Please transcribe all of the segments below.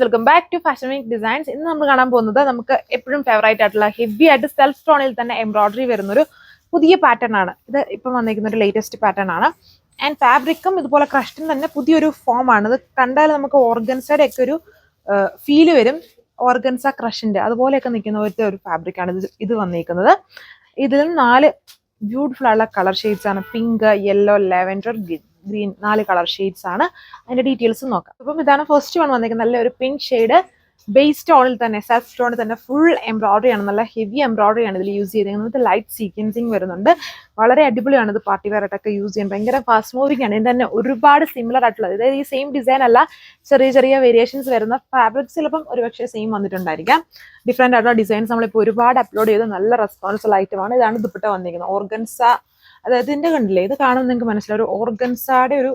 Welcome back to fashion week designs. ഇന്ന് നമ്മൾ കാണാൻ പോകുന്നത് നമുക്ക് എപ്പോഴും ഫേവറേറ്റ് ആയിട്ടുള്ള ഹെവി ആയിട്ട് സെൽഫ് ടോണിൽ തന്നെ എംബ്രോയിഡറി വരുന്നൊരു പുതിയ പാറ്റേൺ ആണ്. ഇത് ഇപ്പം വന്നിരിക്കുന്ന ഒരു ലേറ്റസ്റ്റ് പാറ്റേൺ ആണ്. ആൻഡ് ഫാബ്രിക്കും ഇതുപോലെ ക്രഷ്ടും തന്നെ പുതിയൊരു ഫോം ആണ്. ഇത് കണ്ടാൽ നമുക്ക് ഓർഗൻസയുടെ ഒക്കെ ഒരു ഫീല് വരും. ഓർഗൻസ ക്രഷിന്റെ അതുപോലെയൊക്കെ നിൽക്കുന്ന ഒരു ഫാബ്രിക് ആണ് ഇത് വന്നിരിക്കുന്നത്. ഇതിൽ 4 ബ്യൂട്ടിഫുൾ ആയിട്ടുള്ള കളർ ഷെയ്ഡ്സ് ആണ്. Pink, yellow, lavender, green 4 colour shades ആണ്. അതിന്റെ ഡീറ്റെയിൽസ് നോക്കാം. അപ്പം ഇതാണ് ഫസ്റ്റ് വൺ വന്നിരിക്കുന്നത്. നല്ല ഒരു പിങ്ക് ഷെയ്ഡ് ബേസ് ടോണിൽ തന്നെ സെൽഫ് ടോണിൽ തന്നെ ഫുൾ എംബ്രോയിഡറി ആണ്. നല്ല ഹെവി എംബ്രോയിഡറി ആണ് ഇതിൽ യൂസ് ചെയ്തിരിക്കുന്നത്. ലൈറ്റ് സീക്വൻസിങ് വരുന്നുണ്ട്. വളരെ അടിപൊളിയാണ്. ഇത് പാർട്ടി വെയർ ആയിട്ടൊക്കെ യൂസ് ചെയ്യാൻ ഭയങ്കര ഫാസ്റ്റ് മൂവിംഗ് ആണ്. ഇതിന് തന്നെ ഒരുപാട് സിമിലർ ആയിട്ടുള്ളത്, അതായത് ഈ സെയിം ഡിസൈൻ അല്ല, ചെറിയ ചെറിയ വേരിയേഷൻസ് വരുന്ന ഫാബ്രിക്സ് ചിലപ്പം ഒരുപക്ഷെ സെയിം വന്നിട്ടുണ്ടായിരിക്കാം. ഡിഫറെന്റ് ആയിട്ടുള്ള ഡിസൈൻസ് നമ്മളിപ്പോൾ ഒരുപാട് അപ്ലോഡ് ചെയ്ത് നല്ല റെസ്പോൺസുള്ള ഐറ്റമാണ്. ഇതാണ് ദുപ്പട്ട വന്നിരിക്കുന്നത്. ഓർഗൻസ, അതായത് ഇതിന്റെ കണ്ടില്ലേ, ഇത് കാണുമ്പോൾ നിങ്ങൾക്ക് മനസ്സിലാവും ഒരു ഓർഗൻസയുടെ ഒരു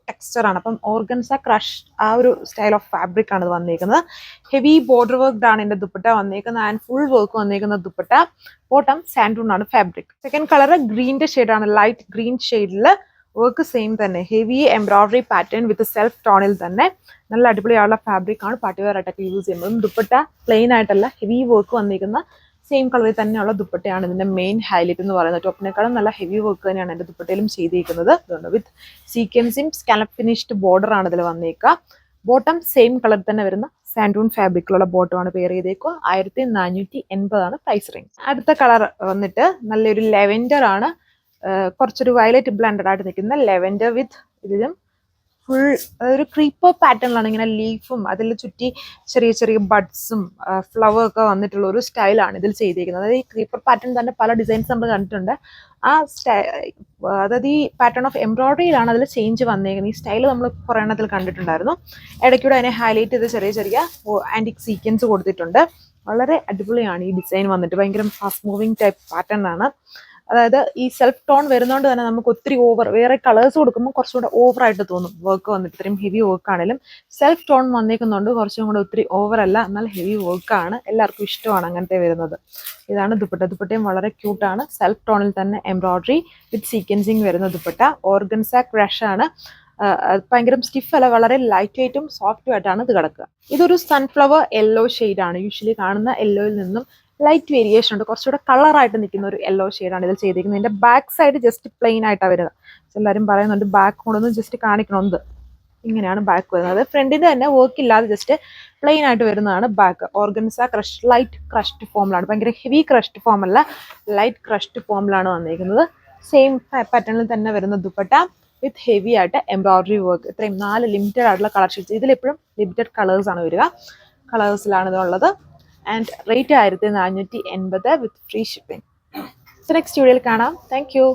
ടെക്സ്ചർ ആണ്. അപ്പം ഓർഗൻസ ക്രഷ് ആ ഒരു സ്റ്റൈൽ ഓഫ് ഫാബ്രിക് ആണ് ഇത് വന്നിരിക്കുന്നത്. ഹെവി ബോർഡർ വർക്ക്ഡ് ആണ് ഇതിന്റെ ദുപ്പട്ട വന്നിരിക്കുന്നത്. ആൻഡ് ഫുൾ വർക്ക് വന്നിരിക്കുന്ന ദുപ്പട്ട. ബോട്ടം സാൻഡൂൺ ആണ് ഫാബ്രിക്. സെക്കൻഡ് കളർ ഗ്രീന്റെ ഷെയ്ഡാണ്. ലൈറ്റ് ഗ്രീൻ ഷെയ്ഡിൽ വർക്ക് സെയിം തന്നെ heavy embroidery pattern with self ടോണിൽ തന്നെ നല്ല അടിപൊളിയായുള്ള ഫാബ്രിക് ആണ്. പാർട്ടി വെയർ ആയിട്ടൊക്കെ യൂസ് ചെയ്യുന്നത്. ദുപ്പട്ട പ്ലെയിൻ ആയിട്ടല്ല, ഹെവി വർക്ക് വന്നിരിക്കുന്ന സെയിം കളറിൽ തന്നെയുള്ള ദുപ്പട്ടയാണ് ഇതിന്റെ മെയിൻ ഹൈലൈറ്റ് എന്ന് പറയുന്നത്. ടോപ്പിനേക്കാളും നല്ല ഹെവി വർക്ക് തന്നെയാണ് എന്റെ ദുപ്പട്ടയിലും ചെയ്തിരിക്കുന്നത്. അതുകൊണ്ട് വിത്ത് സീക്വൻസും സ്കാലപ്പ് ഫിനിഷ്ഡ് ബോർഡർ ആണ് ഇതിൽ വന്നേക്കുക. ബോട്ടം സെയിം കളറിൽ തന്നെ വരുന്ന സാൻഡൂൺ ഫാബ്രിക്കിലുള്ള ബോട്ടമാണ് പെയർ ചെയ്തേക്കുക. 1480 ആണ് പ്രൈസ് റേഞ്ച്. അടുത്ത കളർ വന്നിട്ട് നല്ലൊരു ലെവൻഡർ ആണ്. കുറച്ചൊരു വയലറ്റ് ബ്ലെൻഡഡ് ആയിട്ട് നിൽക്കുന്ന ലെവൻഡർ വിത്ത് ഇതിലും ഫുൾ ഒരു ക്രീപ്പർ പാറ്റേണിലാണ്. ഇങ്ങനെ ലീഫും അതിൽ ചുറ്റി ചെറിയ ചെറിയ ബഡ്സും ഫ്ലവർ ഒക്കെ വന്നിട്ടുള്ള ഒരു സ്റ്റൈലാണ് ഇതിൽ ചെയ്തിരിക്കുന്നത്. അതായത് ഈ ക്രീപ്പർ പാറ്റേൺ തന്നെ പല ഡിസൈൻസ് നമ്മൾ കണ്ടിട്ടുണ്ട്. ആ അതായത് ഈ പാറ്റേൺ ഓഫ് എംബ്രോയിഡറിയിലാണ് അതിൽ ചേഞ്ച് വന്നിരിക്കുന്നത്. ഈ സ്റ്റൈൽ നമ്മൾ കുറേ എണ്ണത്തിൽ കണ്ടിട്ടുണ്ടായിരുന്നു. ഇടയ്ക്കൂടെ അതിനെ ഹൈലൈറ്റ് ചെയ്ത് ചെറിയ ചെറിയ ആൻറ്റിക് സീക്വൻസ് കൊടുത്തിട്ടുണ്ട്. വളരെ അടിപൊളിയാണ് ഈ ഡിസൈൻ വന്നിട്ട്. ഭയങ്കര ഫാസ്റ്റ് മൂവിങ് ടൈപ്പ് പാറ്റേൺ ആണ്. അതായത് ഈ സെൽഫ് ടോൺ വരുന്നതുകൊണ്ട് തന്നെ നമുക്ക് ഒത്തിരി വേറെ കളേഴ്സ് കൊടുക്കുമ്പോൾ കുറച്ചുകൂടെ ഓവറായിട്ട് തോന്നും. വർക്ക് വന്നിട്ട് ഇത്രയും ഹെവി വർക്ക് ആണെങ്കിലും സെൽഫ് ടോൺ വന്നേക്കുന്നുണ്ട് കുറച്ചും കൂടെ ഒത്തിരി ഓവർ അല്ല, എന്നാൽ ഹെവി വർക്കാണ്. എല്ലാവർക്കും ഇഷ്ടമാണ് അങ്ങനത്തെ വരുന്നത്. ഇതാണ് ദുപ്പട്ട. ദുപ്പട്ടയും വളരെ ക്യൂട്ടാണ്. സെൽഫ് ടോണിൽ തന്നെ എംബ്രോയിഡറി വിത്ത് സീക്വൻസിങ് വരുന്ന ദുപ്പട്ട. ഓർഗൻസ ക്രഷ് ആണ്. ഭയങ്കര സ്റ്റിഫ് അല്ല, വളരെ ലൈറ്റ് വെയിറ്റും സോഫ്റ്റും ആയിട്ടാണ് ഇത് കിടക്കുക. ഇതൊരു സൺഫ്ലവർ യെല്ലോ ഷെയ്ഡാണ്. യൂഷ്വലി കാണുന്ന യെല്ലോയിൽ നിന്നും ലൈറ്റ് വേരിയേഷൻ ഉണ്ട്. കുറച്ചുകൂടെ കളറായിട്ട് നിൽക്കുന്ന ഒരു യെല്ലോ ഷെയ്ഡാണ് ഇതിൽ ചെയ്തിരിക്കുന്നത്. ഇതിന്റെ ബാക്ക് സൈഡ് ജസ്റ്റ് പ്ലെയിൻ ആയിട്ടാണ് വരുന്നത്. എല്ലാവരും പറയുന്നുണ്ട് ബാക്ക് കൂടെ ഒന്ന് ജസ്റ്റ് കാണിക്കണമെന്ന്. ഇങ്ങനെയാണ് ബാക്ക് വരുന്നത്. ഫ്രണ്ടിന്റെ തന്നെ വർക്ക് ഇല്ലാതെ ജസ്റ്റ് പ്ലെയിൻ ആയിട്ട് വരുന്നതാണ് back. Organza crush, light crushed ഫോമിലാണ്. ഭയങ്കര ഹെവി ക്രഷ്ഡ് ഫോം അല്ല, ലൈറ്റ് ക്രഷ്ഡ് ഫോമിലാണ് വന്നിരിക്കുന്നത്. സെയിം പാറ്റേണിൽ തന്നെ വരുന്ന ദുപ്പട്ട വിത്ത് ഹെവി ആയിട്ട് എംബ്രോയിഡറി വർക്ക്. ഇത്രയും 4 ലിമിറ്റഡ് ആയിട്ടുള്ള കളർ ഷീറ്റ്സ്. ഇതിലെപ്പോഴും ലിമിറ്റഡ് കളേഴ്സ് ആണ് വരിക. കളേഴ്സിലാണ് ഇതുള്ളത്. And rate 1480 with free shipping. Next വീഡിയോയിൽ കാണാം. Thank you.